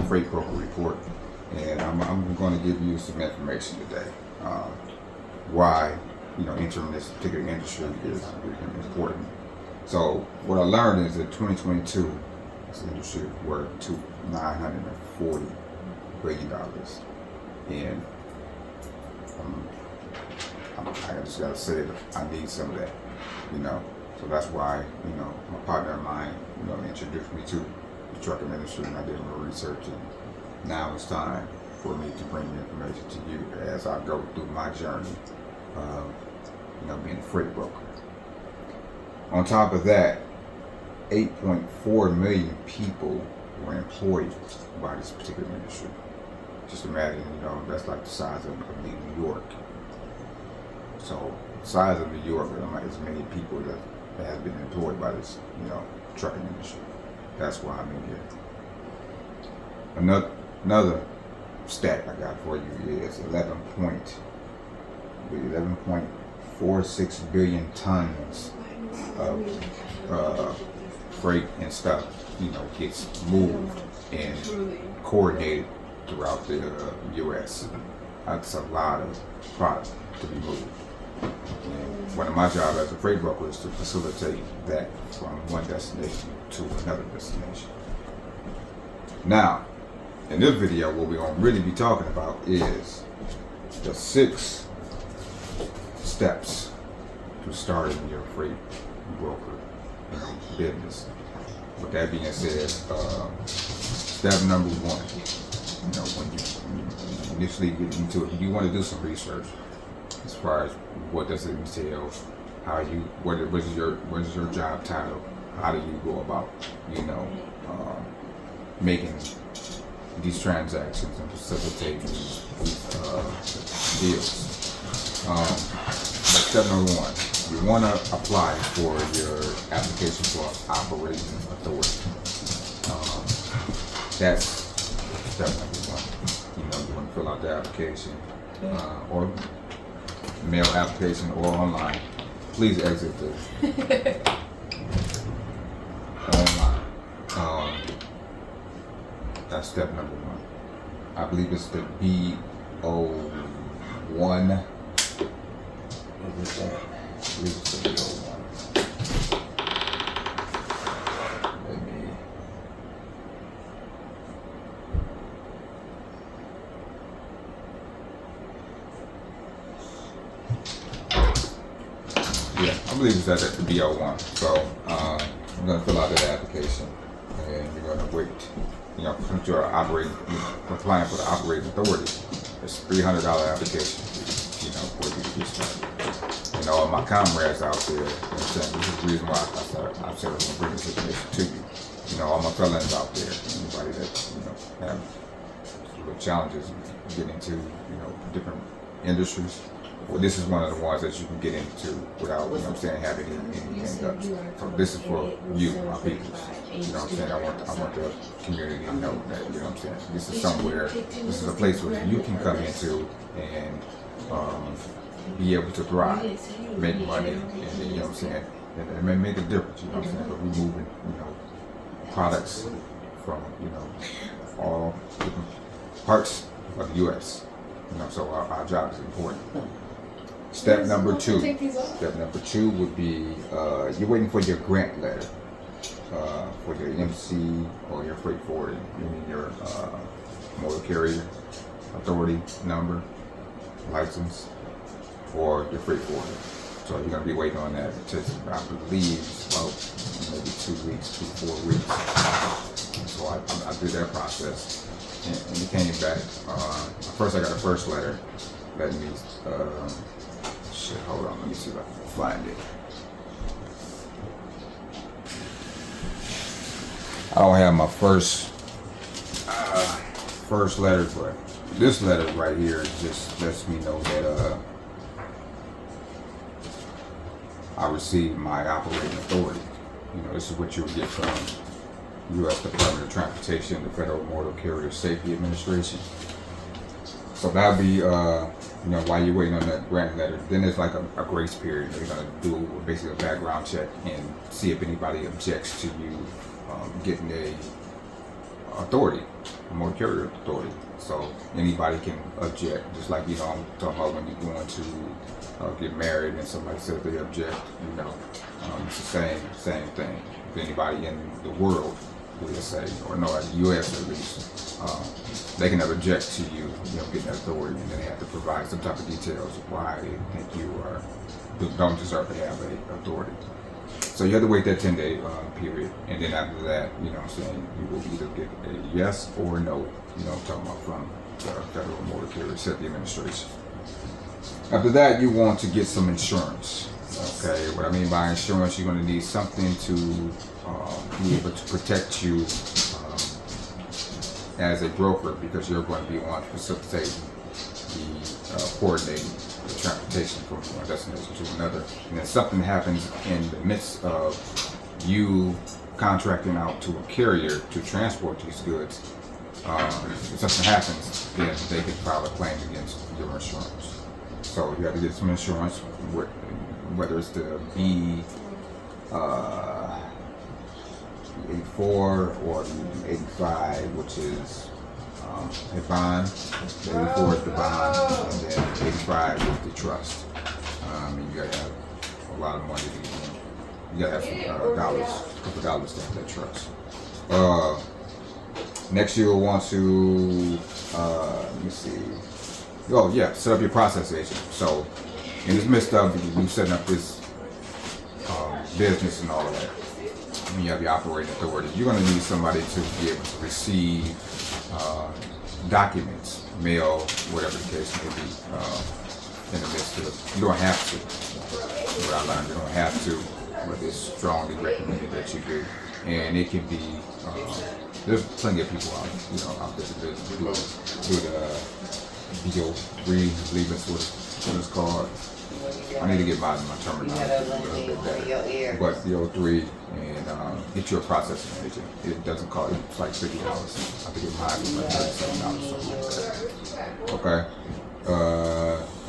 freight broker report, and I'm going to give you some information today. Why entering this particular industry is important. So what I learned is that 2022, this industry is worth $940 billion, and I just gotta say that I need some of that, So that's why, my partner of mine, introduced me to the trucking industry, and I did a little research, and now it's time for me to bring the information to you as I go through my journey of, being a freight broker. On top of that, 8.4 million people were employed by this particular industry. Just imagine, that's like the size of New York. So, the size of New York, as many people that have been employed by this, trucking industry. That's why I'm in here. Another stat I got for you is 11.46 billion tons of freight and stuff, gets moved and coordinated throughout the U.S. That's a lot of product to be moved. And one of my jobs as a freight broker is to facilitate that from one destination to another destination. Now, in this video, what we're going to really be talking about is the 6 steps to starting your freight broker business. With that being said, step number 1, when you initially get into it, you want to do some research as far as what does it entail, what is your job title, how do you go about, making these transactions and facilitating these deals. Step number 1, you want to apply for your application for operating authority. That's step number 1. You want to fill out the application, or mail application or online. Please exit the online. That's step number 1. I believe it's the B01. What is that? I believe it's the B01. I believe it's at the B01. So I'm going to fill out that application, and you're going to wait. Since you're applying for the operating authority, it's a $300 application. For you to get started. All my comrades out there, this is the reason why I said I'm going to bring this information to you. All my felons out there, anybody that have little challenges getting into different industries. Well, this is one of the ones that you can get into without, having any hiccups. So this is for you, my people. I want the community to know that, this is somewhere, this is a place where you can come into and be able to thrive, make money, and, and make a difference, But we're moving, products from, all different parts of the U.S. So our job is important. Step number 2. Step number 2 would be you're waiting for your grant letter for your MC or your freight forwarding, your motor carrier authority number, license, or your freight forwarding. So you're going to be waiting on that. It takes, I believe, about maybe 2 weeks, 2 to 4 weeks. So I did that process, and it came back. First, I got a first letter letting me. Hold on, let me see if I can find it. I don't have my first letter, but this letter right here just lets me know that I received my operating authority. This is what you would get from U.S. Department of Transportation, the Federal Motor Carrier Safety Administration. So that'll be, while you're waiting on that grant letter, then there's like a grace period. They're going to do basically a background check and see if anybody objects to you getting a authority. motor carrier authority. So anybody can object, just like, I'm talking about when you're going to get married and somebody says they object, it's the same thing. If anybody in the world, let's say, or no, like the U.S. at least, they can object to you, getting that authority, and then they have to provide some type of details of why they think you don't deserve to have a authority. So you have to wait that 10-day period, and then after that, you will either get a yes or a no, I'm talking about from the Federal Motor Carrier Safety Administration. After that, you want to get some insurance. Okay, what I mean by insurance, you're going to need something to be able to protect you as a broker, because you're going to be on facilitating the coordinating the transportation from one destination to another. And if something happens in the midst of you contracting out to a carrier to transport these goods, if something happens, then they can file a claim against your insurance. So you have to get some insurance, whether it's the B84 or the 85, which is a bond. The 84 is the bond, and then 85 is the trust. And you gotta have a lot of money. You gotta have some dollars, a couple dollars to have that trust. Next, you'll want to let me see. Oh yeah, set up your process agent. So in this midst of you setting up this business and all of that, when you have your operating authority, you're going to need somebody to be able to receive documents, mail, whatever the case may be, in the midst of. You don't have to. What I learned, you don't have to, but it's strongly recommended that you do. And it can be, there's plenty of people out there that do the BO3, I believe that's what it's called. I need to get my terminology a little bit better. But BO3, and get you a processing agent. It doesn't cost, it's like $50. I think it might be like $37, something like that. Okay.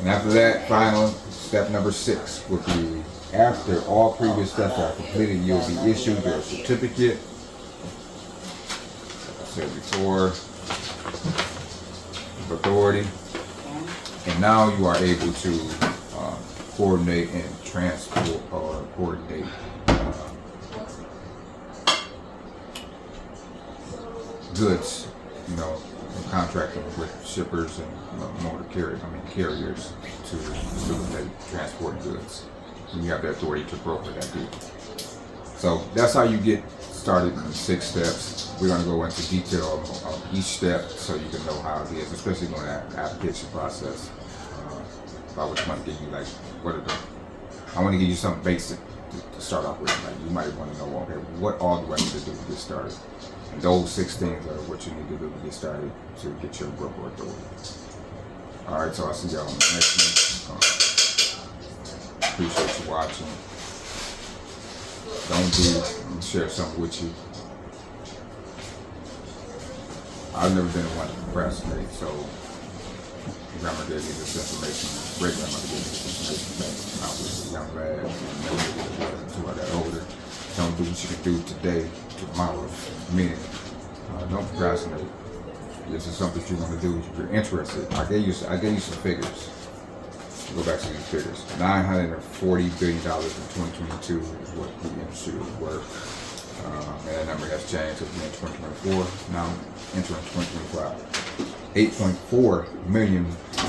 And after that, final step number 6 would be, after all previous steps are completed, you'll be issued your certificate. Like I said before, of authority. And now you are able to coordinate and transport or coordinate goods, contracting with shippers and carriers to facilitate transporting goods. And you have the authority to broker that deal. So that's how you get started in the 6 steps. We're going to go into detail on each step so you can know how it is, especially during that application process. I was want to give you I want to give you something basic to start off with. Like, you might want to know, okay, what all do I need to do to get started? And those 6 things are what you need to do to get started to get your broker authority. All right, so I'll see y'all on the next one. Appreciate you watching. Don't share something with you. I've never been one to procrastinate, so grandma gave me this information, great grandmother gave me this information back when I was a young lad, until I got older. Don't do what you can do today, tomorrow, meaning don't procrastinate. This is something you're going to do if you're interested. I gave you some figures. Go back to these figures. $940 billion in 2022 is what the industry was worth. And that number has changed to in 2024. Now entering 2025. 8.4 million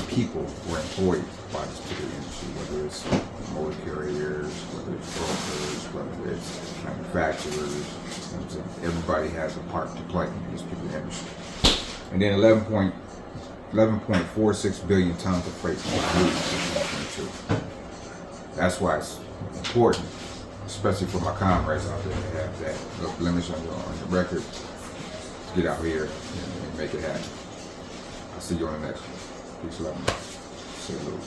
people were employed by this particular industry, whether it's motor carriers, whether it's brokers, whether it's manufacturers. Everybody has a part to play in this particular industry. And then 11.46 billion tons of freight moved in 2022. That's why it's important, especially for my comrades out there, to have that little blemish on your record, to get out here and make it happen. I'll see you on the next one. Peace, love, and salute.